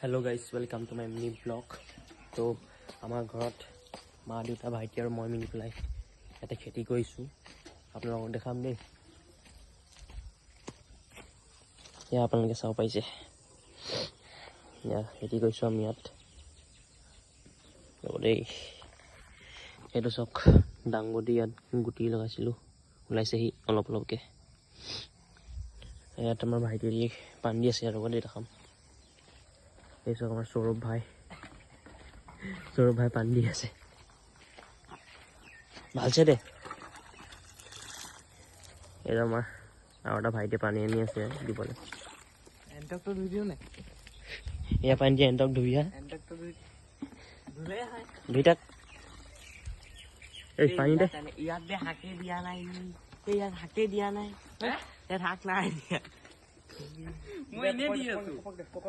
Hello guys welcome to my mini blog. तो आमार घरत मा देउता भाइटी और मैं मिली पेलाय इते खेती करिसु आपनालोকক देखाम दे। या आपनालोके चाव पाइसे या खेती करिसु आमी यात देই एतो सक डांगबडी यात गुटी लगाइसिलु उलाइसेहि अलप अलपके। यात आमार भाइटिये पानी দি আছে আৰু দেখাম। এই সব আমার সৌরভ ভাই পানি দি আছে ভালছে দে। এটা আমার আর একটা ভাইটে পানি আনি আছে দিবলে। এন্টক তো ধুই দিও না এয়া পানি দিয়ে এন্টক ধুই হা এন্টক তো ধুলে হয় দুইটাক এই পানি দে। ইয়াত দে হাকে দিয়া নাই এই ইয়াত হাকে দিয়া নাই ইয়াত হাক নাই দিয়া মই এনে দি আছো।